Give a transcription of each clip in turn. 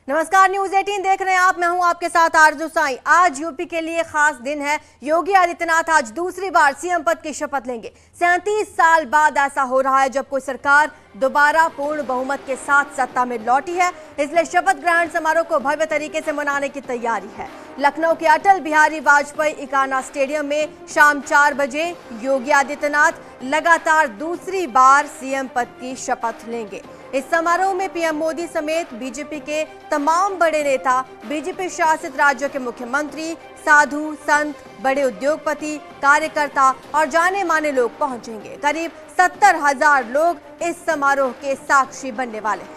नमस्कार, न्यूज 18 देख रहे हैं आप। मैं हूं आपके साथ आरजू साई। आज यूपी के लिए खास दिन है। योगी आदित्यनाथ आज दूसरी बार सीएम पद की शपथ लेंगे। 37 साल बाद ऐसा हो रहा है जब कोई सरकार दोबारा पूर्ण बहुमत के साथ सत्ता में लौटी है, इसलिए शपथ ग्रहण समारोह को भव्य तरीके से मनाने की तैयारी है। लखनऊ के अटल बिहारी वाजपेयी इकाना स्टेडियम में शाम 4 बजे योगी आदित्यनाथ लगातार दूसरी बार सीएम पद की शपथ लेंगे। इस समारोह में पीएम मोदी समेत बीजेपी के तमाम बड़े नेता, बीजेपी शासित राज्यों के मुख्यमंत्री, साधु संत, बड़े उद्योगपति, कार्यकर्ता और जाने माने लोग पहुंचेंगे। करीब 70,000 लोग इस समारोह के साक्षी बनने वाले हैं।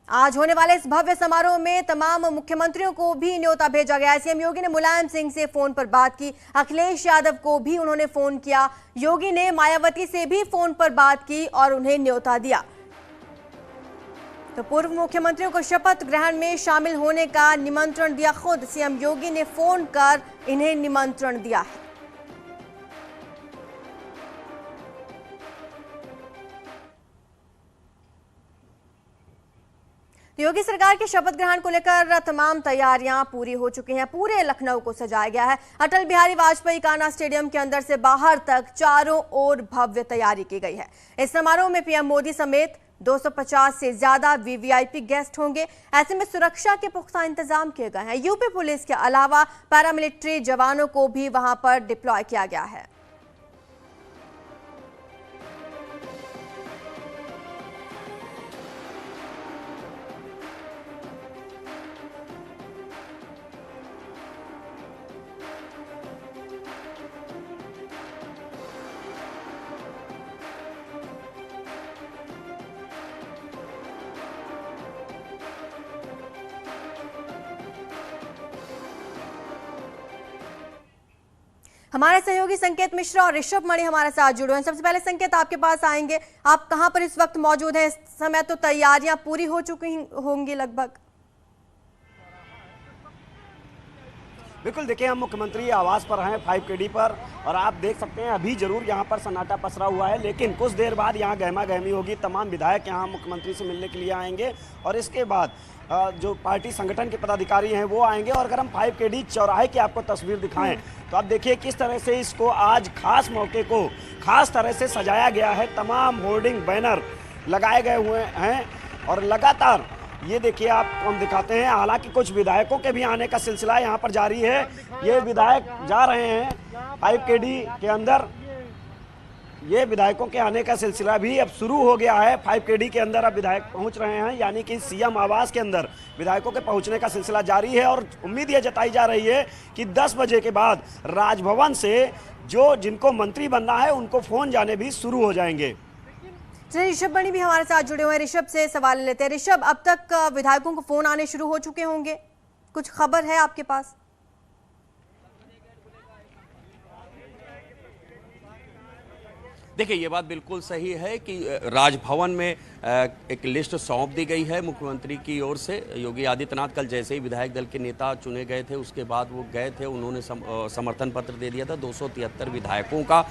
आज होने वाले इस भव्य समारोह में तमाम मुख्यमंत्रियों को भी न्योता भेजा गया है। सीएम योगी ने मुलायम सिंह से फोन पर बात की, अखिलेश यादव को भी उन्होंने फोन किया। योगी ने मायावती से भी फोन पर बात की और उन्हें न्योता दिया। तो पूर्व मुख्यमंत्रियों को शपथ ग्रहण में शामिल होने का निमंत्रण दिया। खुद सीएम योगी ने फोन कर इन्हें निमंत्रण दिया है। योगी सरकार के शपथ ग्रहण को लेकर तमाम तैयारियां पूरी हो चुकी हैं। पूरे लखनऊ को सजाया गया है। अटल बिहारी वाजपेयी इकाना स्टेडियम के अंदर से बाहर तक चारों ओर भव्य तैयारी की गई है। इस समारोह में पीएम मोदी समेत 250 से ज्यादा वीवीआईपी गेस्ट होंगे। ऐसे में सुरक्षा के पुख्ता इंतजाम किए गए हैं। यूपी पुलिस के अलावा पैरामिलिट्री जवानों को भी वहां पर डिप्लॉय किया गया है। हमारे सहयोगी संकेत मिश्रा और ऋषभ मणि हमारे साथ जुड़े हैं। सबसे पहले संकेत, आपके पास आएंगे। आप कहां पर इस वक्त मौजूद हैं? इस समय तो तैयारियां पूरी हो चुकी होंगी लगभग। बिल्कुल, देखिए हम मुख्यमंत्री आवास पर हैं 5KD पर, और आप देख सकते हैं अभी जरूर यहाँ पर सन्नाटा पसरा हुआ है, लेकिन कुछ देर बाद यहाँ गहमा गहमी होगी। तमाम विधायक यहाँ मुख्यमंत्री से मिलने के लिए आएंगे और इसके बाद जो पार्टी संगठन के पदाधिकारी हैं वो आएंगे। और अगर हम 5KD चौराहे की आपको तस्वीर दिखाएं तो आप देखिए किस तरह से इसको आज खास मौके को खास तरह से सजाया गया है। तमाम होर्डिंग बैनर लगाए गए हुए हैं और लगातार ये देखिए आपको हम दिखाते हैं। हालांकि कुछ विधायकों के भी आने का सिलसिला यहाँ पर जारी है। ये विधायक जा रहे हैं 5KD के अंदर। ये विधायकों के आने का सिलसिला भी अब शुरू हो गया है। 5KD के अंदर अब विधायक पहुंच रहे हैं, यानी कि सीएम आवास के अंदर विधायकों के पहुंचने का सिलसिला जारी है। और उम्मीद ये जताई जा रही है कि 10 बजे के बाद राजभवन से जिनको मंत्री बनना है उनको फोन जाने भी शुरू हो जाएंगे। चलिए, ऋषभ मणि भी हमारे साथ जुड़े हुए हैं। ऋषभ से सवाल लेते हैं। ऋषभ, अब तक विधायकों को फोन आने शुरू हो चुके होंगे, कुछ खबर है आपके पास? देखिए, ये बात बिल्कुल सही है कि राजभवन में एक लिस्ट सौंप दी गई है मुख्यमंत्री की ओर से। योगी आदित्यनाथ कल जैसे ही विधायक दल के नेता चुने गए थे उसके बाद वो गए थे, उन्होंने समर्थन पत्र दे दिया था 273 विधायकों का,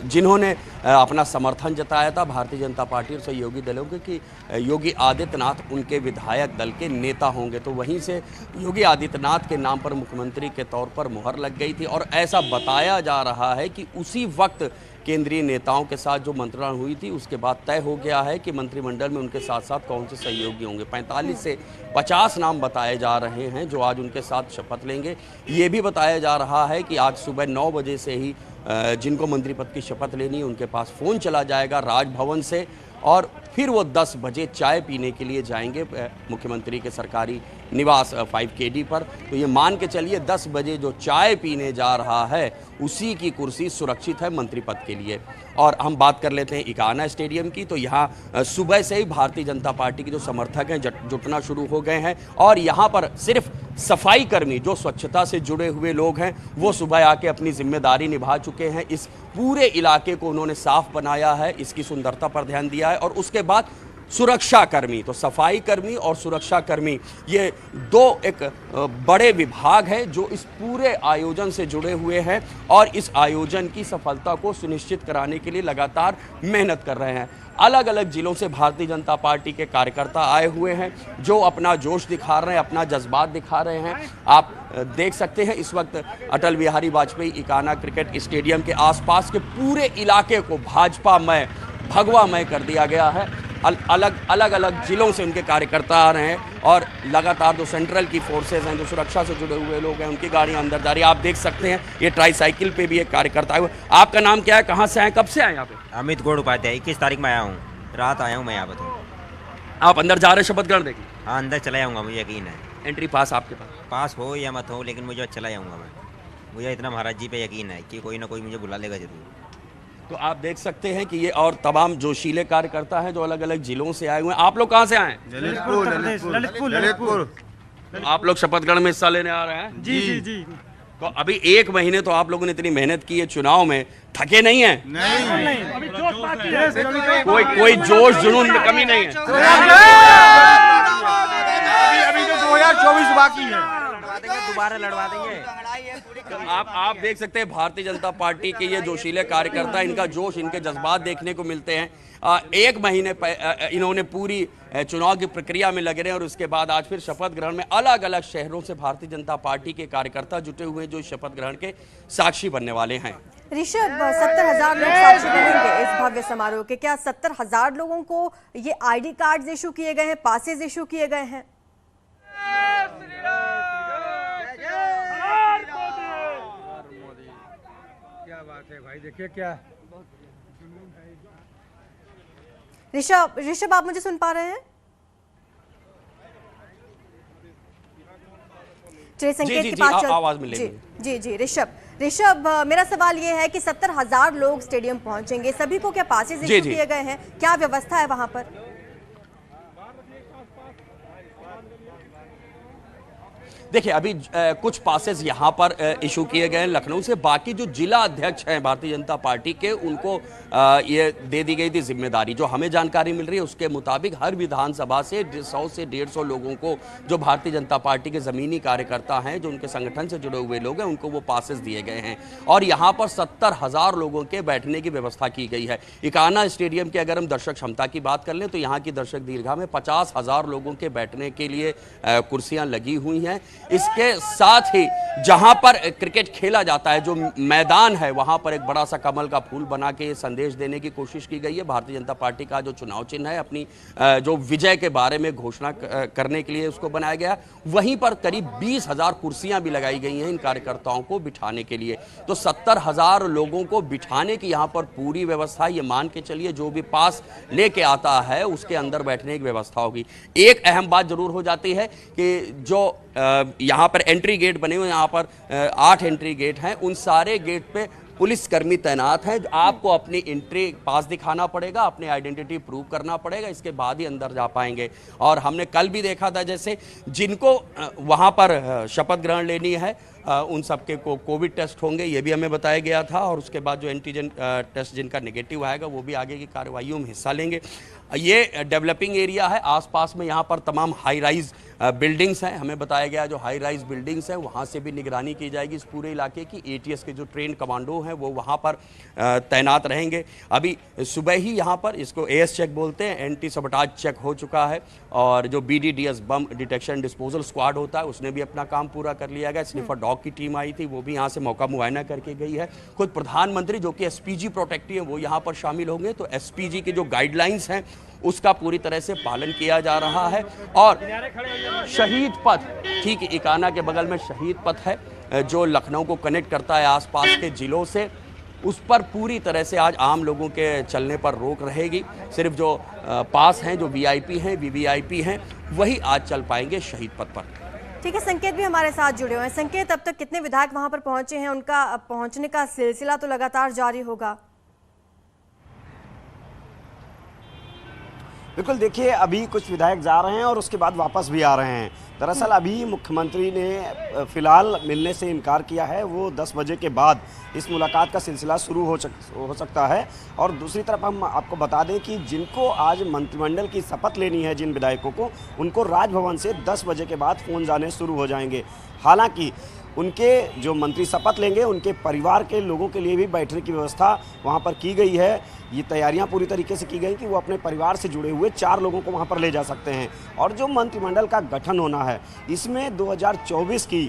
जिन्होंने अपना समर्थन जताया था भारतीय जनता पार्टी और सहयोगी दलों के कि योगी आदित्यनाथ उनके विधायक दल के नेता होंगे। तो वहीं से योगी आदित्यनाथ के नाम पर मुख्यमंत्री के तौर पर मुहर लग गई थी और ऐसा बताया जा रहा है कि उसी वक्त केंद्रीय नेताओं के साथ जो मंत्रणा हुई थी उसके बाद तय हो गया है कि मंत्रिमंडल में उनके साथ साथ कौन से सहयोगी होंगे। 45 से 50 नाम बताए जा रहे हैं जो आज उनके साथ शपथ लेंगे। ये भी बताया जा रहा है कि आज सुबह 9 बजे से ही जिनको मंत्री पद की शपथ लेनी है उनके पास फ़ोन चला जाएगा राजभवन से, और फिर वो 10 बजे चाय पीने के लिए जाएंगे मुख्यमंत्री के सरकारी निवास 5KD पर। तो ये मान के चलिए 10 बजे जो चाय पीने जा रहा है उसी की कुर्सी सुरक्षित है मंत्री पद के लिए। और हम बात कर लेते हैं इकाना स्टेडियम की। तो यहाँ सुबह से ही भारतीय जनता पार्टी के जो समर्थक हैं जुटना शुरू हो गए हैं और यहाँ पर सिर्फ सफाई कर्मी जो स्वच्छता से जुड़े हुए लोग हैं वो सुबह आके अपनी जिम्मेदारी निभा चुके हैं। इस पूरे इलाके को उन्होंने साफ बनाया है, इसकी सुंदरता पर ध्यान दिया है और उसके बाद सुरक्षा कर्मी, तो सफाई कर्मी और सुरक्षा कर्मी ये दो एक बड़े विभाग हैं जो इस पूरे आयोजन से जुड़े हुए हैं और इस आयोजन की सफलता को सुनिश्चित कराने के लिए लगातार मेहनत कर रहे हैं। अलग अलग जिलों से भारतीय जनता पार्टी के कार्यकर्ता आए हुए हैं जो अपना जोश दिखा रहे हैं, अपना जज्बात दिखा रहे हैं। आप देख सकते हैं इस वक्त अटल बिहारी वाजपेयी इकाना क्रिकेट स्टेडियम के आसपास के पूरे इलाके को भाजपामय, भगवामय कर दिया गया है। अलग अलग जिलों से उनके कार्यकर्ता आ रहे हैं और लगातार जो सेंट्रल की फोर्सेस हैं, जो सुरक्षा से जुड़े हुए लोग हैं, उनकी गाड़ियां अंदर जा रही है। आप देख सकते हैं ये ट्राईसाइकिल पे भी एक कार्यकर्ता है। आपका नाम क्या है, कहाँ से आए, कब से आए यहाँ पे? अमित गौड़ उपाध्याय, 21 तारीख में आया हूँ, रात आया हूँ मैं यहाँ पर। आप अंदर जा रहे हैं शपथ ग्रहण देखिए? हाँ, अंदर चला जाऊँगा, मुझे यकीन है। एंट्री पास आपके पास हो या मत हो, लेकिन मुझे चला जाऊँगा मैं। मुझे इतना महाराज जी पे यकीन है कि कोई ना कोई मुझे बुला लेगा जरूर। तो आप देख सकते हैं कि ये और तमाम जोशीले कार्यकर्ता हैं जो अलग अलग जिलों से आए हुए हैं। आप लोग कहाँ से आए हैं? ललितपुर। आप लोग शपथ ग्रहण में हिस्सा लेने आ रहे हैं? जी। तो अभी 1 महीने तो आप लोगों ने इतनी मेहनत की है चुनाव में, थके नहीं हैं? नहीं। कोई जोश जुनून में कमी नहीं है? अभी तो 2024 बाकी है, दोबारा लड़वा देंगे। आप देख सकते हैं भारतीय जनता पार्टी के ये जोशीले कार्यकर्ता, इनका जोश, इनके जज्बात देखने को मिलते हैं। 1 महीने इन्होंने पूरी चुनाव की प्रक्रिया में लगे रहे और उसके बाद आज फिर शपथ ग्रहण में अलग अलग शहरों से भारतीय जनता पार्टी के कार्यकर्ता जुटे हुए हैं जो शपथ ग्रहण के साक्षी बनने वाले हैं। ऋषभ, 70,000 लोग साक्षी बनेंगे इस भव्य समारोह के। क्या 70,000 लोगों को ये ID कार्ड इशू किए गए हैं, पासेज इशू किए गए हैं? क्या बात है भाई, देखिए क्या ऋषभ आप मुझे सुन पा रहे हैं? चलिए संकेत के पास आवाज मिलेगी। जी ऋषभ, मेरा सवाल ये है कि 70,000 लोग स्टेडियम पहुंचेंगे, सभी को क्या पासेज इशू किए गए हैं? क्या व्यवस्था है वहां पर? देखिए अभी कुछ पासेस यहाँ पर इशू किए गए हैं लखनऊ से। बाकी जो जिला अध्यक्ष हैं भारतीय जनता पार्टी के, उनको ये दे दी गई थी जिम्मेदारी। जो हमें जानकारी मिल रही है उसके मुताबिक हर विधानसभा से 100 से 150 लोगों को, जो भारतीय जनता पार्टी के ज़मीनी कार्यकर्ता हैं, जो उनके संगठन से जुड़े हुए लोग हैं, उनको वो पासेस दिए गए हैं। और यहाँ पर 70,000 लोगों के बैठने की व्यवस्था की गई है। इकाना स्टेडियम की अगर हम दर्शक क्षमता की बात कर लें तो यहाँ की दर्शक दीर्घा में 50,000 लोगों के बैठने के लिए कुर्सियाँ लगी हुई हैं। इसके साथ ही जहां पर क्रिकेट खेला जाता है, जो मैदान है, वहां पर एक बड़ा सा कमल का फूल बना के संदेश देने की कोशिश की गई है। भारतीय जनता पार्टी का जो चुनाव चिन्ह है, अपनी जो विजय के बारे में घोषणा करने के लिए उसको बनाया गया। वहीं पर करीब 20,000 कुर्सियां भी लगाई गई हैं इन कार्यकर्ताओं को बिठाने के लिए। तो 70,000 लोगों को बिठाने की यहाँ पर पूरी व्यवस्था, ये मान के चलिए जो भी पास लेके आता है उसके अंदर बैठने की व्यवस्था होगी। एक अहम बात जरूर हो जाती है कि जो यहाँ पर एंट्री गेट बने हुए, यहाँ पर 8 एंट्री गेट हैं, उन सारे गेट पे पुलिसकर्मी तैनात हैं। आपको अपनी एंट्री पास दिखाना पड़ेगा, अपनी आइडेंटिटी प्रूव करना पड़ेगा, इसके बाद ही अंदर जा पाएंगे। और हमने कल भी देखा था जैसे जिनको वहाँ पर शपथ ग्रहण लेनी है उन सबके को कोविड टेस्ट होंगे, ये भी हमें बताया गया था। और उसके बाद जो एंटीजन टेस्ट जिनका नेगेटिव आएगा वो भी आगे की कार्रवाइयों में हिस्सा लेंगे। ये डेवलपिंग एरिया है, आसपास में यहाँ पर तमाम हाई राइज बिल्डिंग्स हैं। हमें बताया गया जो हाई राइज बिल्डिंग्स हैं वहाँ से भी निगरानी की जाएगी इस पूरे इलाके की। ATS के जो ट्रेन कमांडो हैं वो वहाँ पर तैनात रहेंगे। अभी सुबह ही यहाँ पर, इसको AS चेक बोलते हैं, एंटी सबटाज चेक हो चुका है। और जो BDDS बम डिटेक्शन डिस्पोजल स्क्वाड होता है उसने भी अपना काम पूरा कर लिया गया। स्निफर डॉग की टीम आई थी, वो भी यहाँ से मौका मुआयना करके गई है। खुद प्रधानमंत्री जो कि SPG प्रोटेक्टिव है वो यहाँ पर शामिल होंगे। तो SPG की जो गाइडलाइंस हैं उसका पूरी तरह से पालन किया जा रहा है। और शहीद पथ, ठीक इकाना के बगल में शहीद पथ है जो लखनऊ को कनेक्ट करता है आसपास के जिलों से, उस पर पूरी तरह से आज आम लोगों के चलने पर रोक रहेगी। सिर्फ जो पास हैं, जो VIP हैं, VVIP हैं, वही आज चल पाएंगे शहीद पथ पर। ठीक है, संकेत भी हमारे साथ जुड़े हुए हैं। संकेत, अब तक कितने विधायक वहां पर पहुंचे हैं? उनका पहुंचने का सिलसिला तो लगातार जारी होगा। बिल्कुल, देखिए अभी कुछ विधायक जा रहे हैं और उसके बाद वापस भी आ रहे हैं। दरअसल अभी मुख्यमंत्री ने फिलहाल मिलने से इनकार किया है। वो 10 बजे के बाद इस मुलाकात का सिलसिला शुरू हो सकता है। और दूसरी तरफ हम आपको बता दें कि जिनको आज मंत्रिमंडल की शपथ लेनी है, जिन विधायकों को, उनको राजभवन से 10 बजे के बाद फ़ोन जाने शुरू हो जाएंगे। हालांकि उनके जो मंत्री शपथ लेंगे उनके परिवार के लोगों के लिए भी बैठने की व्यवस्था वहां पर की गई है। ये तैयारियां पूरी तरीके से की गई कि वो अपने परिवार से जुड़े हुए 4 लोगों को वहां पर ले जा सकते हैं। और जो मंत्रिमंडल का गठन होना है, इसमें 2024 की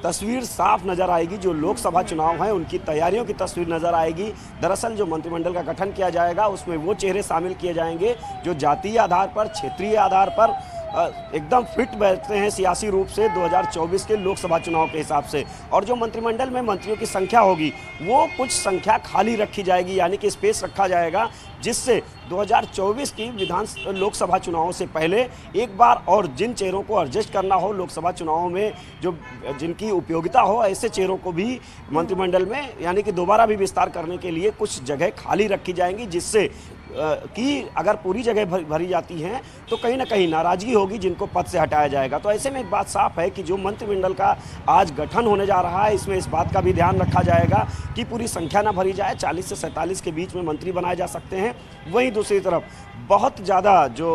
तस्वीर साफ नज़र आएगी। जो लोकसभा चुनाव हैं उनकी तैयारियों की तस्वीर नज़र आएगी। दरअसल जो मंत्रिमंडल का गठन किया जाएगा उसमें वो चेहरे शामिल किए जाएंगे जो जातीय आधार पर, क्षेत्रीय आधार पर एकदम फिट बैठते हैं सियासी रूप से 2024 के लोकसभा चुनाव के हिसाब से। और जो मंत्रिमंडल में मंत्रियों की संख्या होगी वो कुछ संख्या खाली रखी जाएगी, यानी कि स्पेस रखा जाएगा, जिससे 2024 की लोकसभा चुनावों से पहले एक बार और जिन चेहरों को एडजस्ट करना हो लोकसभा चुनावों में, जो जिनकी उपयोगिता हो, ऐसे चेहरों को भी मंत्रिमंडल में यानी कि दोबारा भी विस्तार करने के लिए कुछ जगह खाली रखी जाएंगी, जिससे कि अगर पूरी जगह भरी जाती हैं तो कहीं ना कहीं नाराजगी होगी जिनको पद से हटाया जाएगा। तो ऐसे में एक बात साफ है कि जो मंत्रिमंडल का आज गठन होने जा रहा है, इसमें इस बात का भी ध्यान रखा जाएगा कि पूरी संख्या ना भरी जाए। 40 से 47 के बीच में मंत्री बनाए जा सकते हैं। वहीं दूसरी तरफ बहुत ज़्यादा जो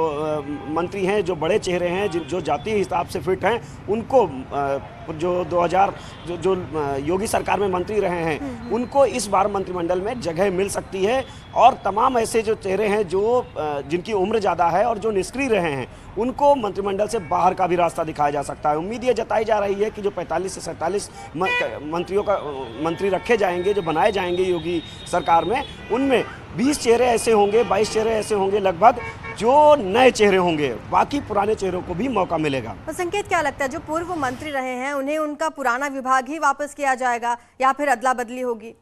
मंत्री हैं, जो बड़े चेहरे हैं, जो जातीय हिसाब से फिट हैं, उनको जो 2000 जो योगी सरकार में मंत्री रहे हैं उनको इस बार मंत्रिमंडल में जगह मिल सकती है। और तमाम ऐसे जो चेहरे हैं जो जिनकी उम्र ज़्यादा है और जो निष्क्रिय रहे हैं उनको मंत्रिमंडल से बाहर का भी रास्ता दिखाया जा सकता है। उम्मीद ये जताई जा रही है कि जो 45 से 47 मंत्री रखे जाएंगे, जो बनाए जाएंगे योगी सरकार में, उनमें 20 चेहरे ऐसे होंगे, 22 चेहरे ऐसे होंगे लगभग जो नए चेहरे होंगे। बाकी पुराने चेहरों को भी मौका मिलेगा। तो संकेत, क्या लगता है जो पूर्व मंत्री रहे हैं उन्हें उनका पुराना विभाग ही वापस किया जाएगा या फिर अदला बदली होगी?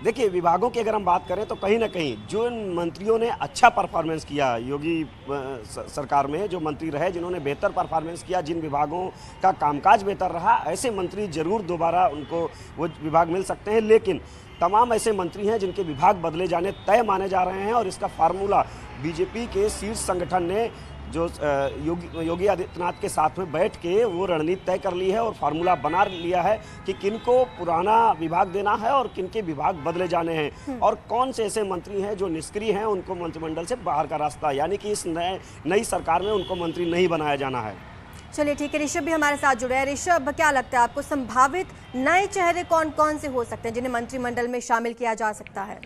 देखिए, विभागों की अगर हम बात करें तो कहीं ना कहीं जो मंत्रियों ने अच्छा परफॉर्मेंस किया योगी सरकार में, जो मंत्री रहे जिन्होंने बेहतर परफॉर्मेंस किया, जिन विभागों का कामकाज बेहतर रहा, ऐसे मंत्री जरूर दोबारा उनको वो विभाग मिल सकते हैं। लेकिन तमाम ऐसे मंत्री हैं जिनके विभाग बदले जाने तय माने जा रहे हैं। और इसका फार्मूला बीजेपी के शीर्ष संगठन ने जो योगी आदित्यनाथ के साथ में बैठ के वो रणनीति तय कर ली है और फार्मूला बना लिया है कि किनको पुराना विभाग देना है और किनके विभाग बदले जाने हैं, और कौन से ऐसे मंत्री हैं जो निष्क्रिय हैं उनको मंत्रिमंडल से बाहर का रास्ता, यानी कि इस नई सरकार में उनको मंत्री नहीं बनाया जाना है। चलिए ठीक है, ऋषभ भी हमारे साथ जुड़े हैं। ऋषभ, क्या लगता है आपको संभावित नए चेहरे कौन कौन से हो सकते हैं जिन्हें मंत्रिमंडल में शामिल किया जा सकता है?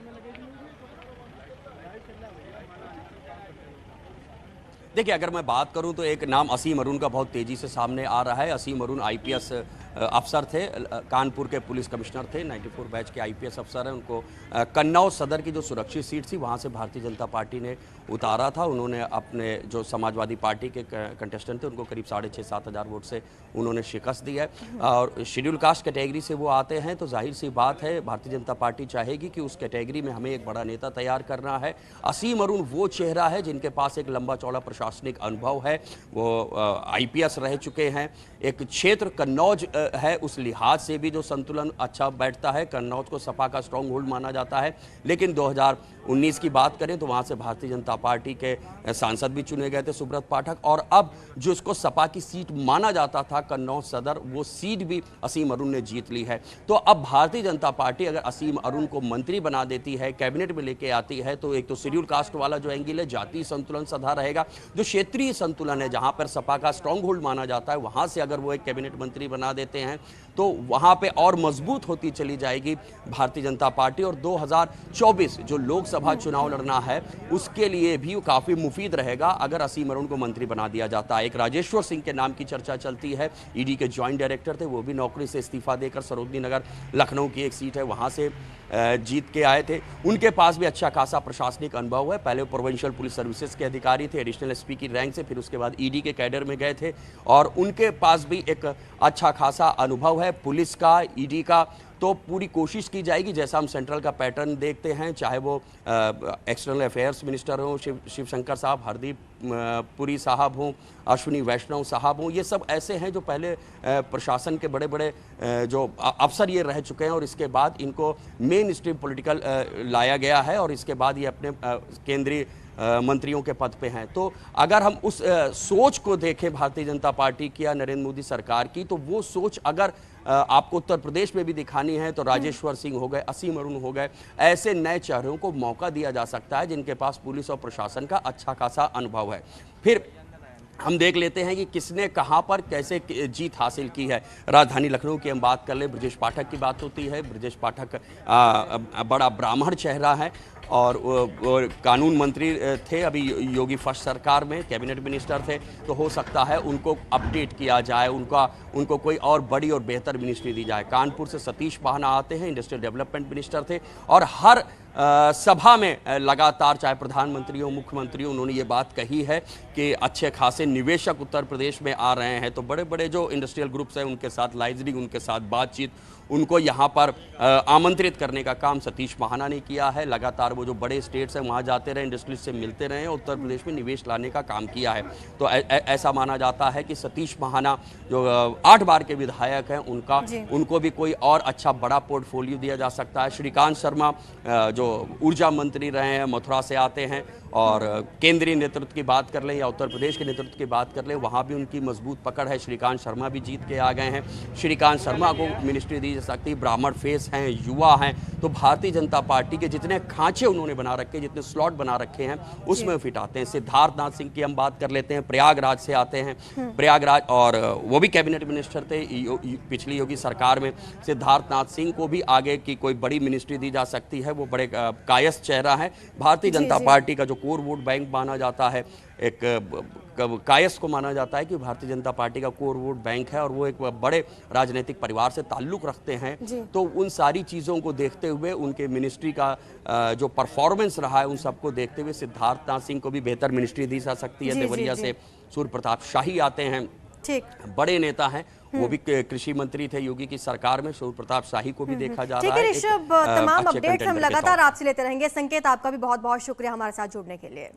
देखिए, अगर मैं बात करूं तो एक नाम असीम अरुण का बहुत तेजी से सामने आ रहा है। असीम अरुण आईपीएस अफसर थे, कानपुर के पुलिस कमिश्नर थे, 94 बैच के आईपीएस अफसर हैं। उनको कन्नौज सदर की जो सुरक्षित सीट थी वहां से भारतीय जनता पार्टी ने उतारा था। उन्होंने अपने जो समाजवादी पार्टी के कंटेस्टेंट थे उनको करीब 6,500-7 हज़ार वोट से उन्होंने शिकस्त दी है। और शेड्यूल कास्ट कैटेगरी से वो आते हैं, तो जाहिर सी बात है भारतीय जनता पार्टी चाहेगी कि उस कैटेगरी में हमें एक बड़ा नेता तैयार करना है। असीम अरुण वो चेहरा है जिनके पास एक लंबा चौड़ा प्रशासनिक अनुभव है, वो आईपीएस रह चुके हैं। एक क्षेत्र कन्नौज है, उस लिहाज से भी जो संतुलन अच्छा बैठता है। कन्नौज को सपा का स्ट्रॉन्ग होल्ड माना जाता है, लेकिन 2019 की बात करें तो वहां से भारतीय जनता पार्टी के सांसद भी चुने गए थे, सुब्रत पाठक, और अब जो इसको सपा की सीट माना जाता था कन्नौज सदर, वो सीट भी असीम अरुण ने जीत ली है। तो अब भारतीय जनता पार्टी अगर असीम अरुण को मंत्री बना देती है, कैबिनेट में लेके आती है, तो एक तो शेड्यूल कास्ट वाला जो एंगल है, जातीय संतुलन सधा रहेगा। जो क्षेत्रीय संतुलन है, जहां पर सपा का स्ट्रॉन्ग होल्ड माना जाता है, वहां से अगर वो एक कैबिनेट मंत्री बना देते हैं तो वहां पे और मजबूत होती चली जाएगी भारतीय जनता पार्टी। और 2024 जो लोकसभा चुनाव लड़ना है उसके लिए भी काफी मुफीद रहेगा अगर असीम अरुण को मंत्री बना दिया जाता है। एक राजेश्वर सिंह के नाम की चर्चा चलती है, ईडी के ज्वाइंट डायरेक्टर थे, वो भी नौकरी से इस्तीफा देकर सरोजनी नगर लखनऊ की एक सीट है वहां से जीत के आए थे। उनके पास भी अच्छा खासा प्रशासनिक अनुभव है। पहले प्रोविंशियल पुलिस सर्विसेज के अधिकारी थे, एडिशनल एसपी की रैंक से, फिर उसके बाद ईडी के कैडर में गए थे और उनके पास भी एक अच्छा खासा अनुभव है पुलिस का, ईडी का। तो पूरी कोशिश की जाएगी, जैसा हम सेंट्रल का पैटर्न देखते हैं, चाहे वो एक्सटर्नल अफेयर्स मिनिस्टर हों शिवशंकर साहब, हरदीप पुरी साहब हों, अश्विनी वैष्णव साहब हों, ये सब ऐसे हैं जो पहले प्रशासन के बड़े बड़े जो अफसर ये रह चुके हैं और इसके बाद इनको मेन स्ट्रीम पॉलिटिकल लाया गया है और इसके बाद ये अपने केंद्रीय मंत्रियों के पद पे हैं। तो अगर हम उस सोच को देखें भारतीय जनता पार्टी की या नरेंद्र मोदी सरकार की, तो वो सोच अगर आपको उत्तर प्रदेश में भी दिखानी है तो राजेश्वर सिंह हो गए, असीम अरुण हो गए, ऐसे नए चेहरों को मौका दिया जा सकता है जिनके पास पुलिस और प्रशासन का अच्छा खासा अनुभव है। फिर हम देख लेते हैं कि किसने कहां पर कैसे जीत हासिल की है। राजधानी लखनऊ की हम बात कर ले, ब्रजेश पाठक की बात होती है। ब्रजेश पाठक बड़ा ब्राह्मण चेहरा है और कानून मंत्री थे अभी योगी फर्स्ट सरकार में, कैबिनेट मिनिस्टर थे। तो हो सकता है उनको अपडेट किया जाए, उनको कोई और बड़ी और बेहतर मिनिस्ट्री दी जाए। कानपुर से सतीश महाना आते हैं, इंडस्ट्रियल डेवलपमेंट मिनिस्टर थे और हर सभा में लगातार, चाहे प्रधानमंत्री हो मुख्यमंत्री हो, उन्होंने ये बात कही है कि अच्छे खासे निवेशक उत्तर प्रदेश में आ रहे हैं। तो बड़े बड़े जो इंडस्ट्रियल ग्रुप्स हैं उनके साथ लाइजनिंग, उनके साथ बातचीत, उनको यहाँ पर आमंत्रित करने का काम सतीश महाना ने किया है। लगातार वो जो बड़े स्टेट्स हैं वहाँ जाते रहे, इंडस्ट्रीज से मिलते रहे, उत्तर प्रदेश में निवेश लाने का काम किया है। तो ऐसा माना जाता है कि सतीश महाना जो 8 बार के विधायक हैं उनको भी कोई और अच्छा बड़ा पोर्टफोलियो दिया जा सकता है। श्रीकांत शर्मा जो ऊर्जा मंत्री रहे हैं, मथुरा से आते हैं, और केंद्रीय नेतृत्व की बात कर लें या उत्तर प्रदेश के नेतृत्व की बात कर लें, वहाँ भी उनकी मजबूत पकड़ है। श्रीकांत शर्मा भी जीत के आ गए हैं। श्रीकांत शर्मा को मिनिस्ट्री दी जा सकती है। ब्राह्मण फेस हैं, युवा हैं, तो भारतीय जनता पार्टी के जितने खांचे उन्होंने बना रखे, जितने स्लॉट बना रखे हैं उसमें फिट आते हैं। सिद्धार्थ नाथ सिंह की हम बात कर लेते हैं, प्रयागराज से आते हैं। प्रयागराज, और वो भी कैबिनेट मिनिस्टर थे पिछली योगी सरकार में। सिद्धार्थ नाथ सिंह को भी आगे की कोई बड़ी मिनिस्ट्री दी जा सकती है। वो बड़े कायस्थ चेहरा है। भारतीय जनता पार्टी का जो कोर वोट बैंक माना जाता है, एक कायस्थ को माना जाता है कि भारतीय जनता पार्टी का कोर वोट बैंक है और वो एक बड़े राजनीतिक परिवार से ताल्लुक रखते हैं। तो उन सारी चीज़ों को देखते हुए, उनके मिनिस्ट्री का जो परफॉर्मेंस रहा है उन सबको देखते हुए सिद्धार्थ नाथ सिंह को भी बेहतर मिनिस्ट्री दी जा सकती है। देवरिया से सूर्य प्रताप शाही आते हैं, बड़े नेता हैं, वो भी कृषि मंत्री थे योगी की सरकार में। सूर्य प्रताप शाही को भी देखा जा रहा है। ऋषभ, तमाम अपडेट हम लगातार आपसे लेते रहेंगे। संकेत, आपका भी बहुत बहुत शुक्रिया हमारे साथ जुड़ने के लिए।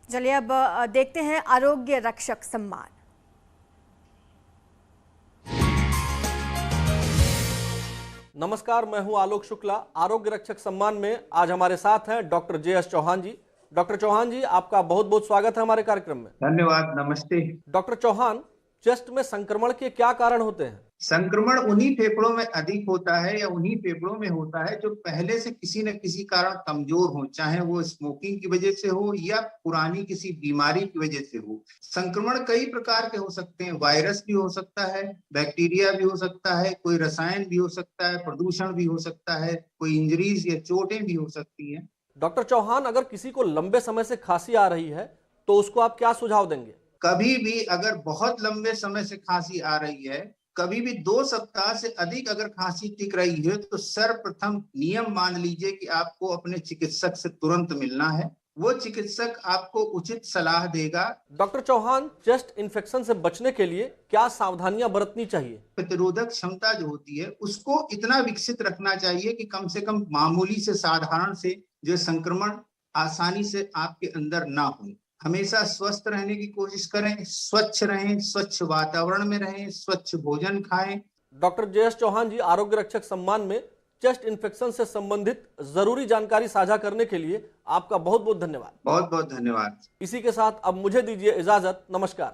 चलिए अब देखते हैं आरोग्य रक्षक सम्मान। नमस्कार, मैं हूं आलोक शुक्ला। आरोग्य रक्षक सम्मान में आज हमारे साथ हैं डॉक्टर JS चौहान जी। डॉक्टर चौहान जी, आपका बहुत बहुत स्वागत है हमारे कार्यक्रम में। धन्यवाद, नमस्ते। डॉक्टर चौहान, चेस्ट में संक्रमण के क्या कारण होते हैं? संक्रमण उन्हीं फेफड़ों में अधिक होता है या उन्हीं फेफड़ों में होता है जो पहले से किसी न किसी कारण कमजोर हो, चाहे वो स्मोकिंग की वजह से हो या पुरानी किसी बीमारी की वजह से हो। संक्रमण कई प्रकार के हो सकते हैं। वायरस भी हो सकता है, बैक्टीरिया भी हो सकता है, कोई रसायन भी हो सकता है, प्रदूषण भी हो सकता है, कोई इंजरीज या चोटें भी हो सकती हैं। डॉक्टर चौहान, अगर किसी को लंबे समय से खांसी आ रही है तो उसको आप क्या सुझाव देंगे? कभी भी अगर बहुत लंबे समय से खांसी आ रही है, कभी भी 2 सप्ताह से अधिक अगर खांसी टिक रही है, तो सर्वप्रथम नियम मान लीजिए कि आपको अपने चिकित्सक से तुरंत मिलना है। वो चिकित्सक आपको उचित सलाह देगा। डॉक्टर चौहान, चेस्ट इन्फेक्शन से बचने के लिए क्या सावधानियां बरतनी चाहिए? प्रतिरोधक क्षमता जो होती है उसको इतना विकसित रखना चाहिए कि कम से कम मामूली से साधारण से जो संक्रमण आसानी से आपके अंदर ना हो। हमेशा स्वस्थ रहने की कोशिश करें, स्वच्छ रहें, स्वच्छ वातावरण में रहें, स्वच्छ भोजन खाएं। डॉक्टर JS चौहान जी, आरोग्य रक्षक सम्मान में चेस्ट इन्फेक्शन से संबंधित जरूरी जानकारी साझा करने के लिए आपका बहुत बहुत धन्यवाद। बहुत बहुत धन्यवाद। इसी के साथ अब मुझे दीजिए इजाजत। नमस्कार।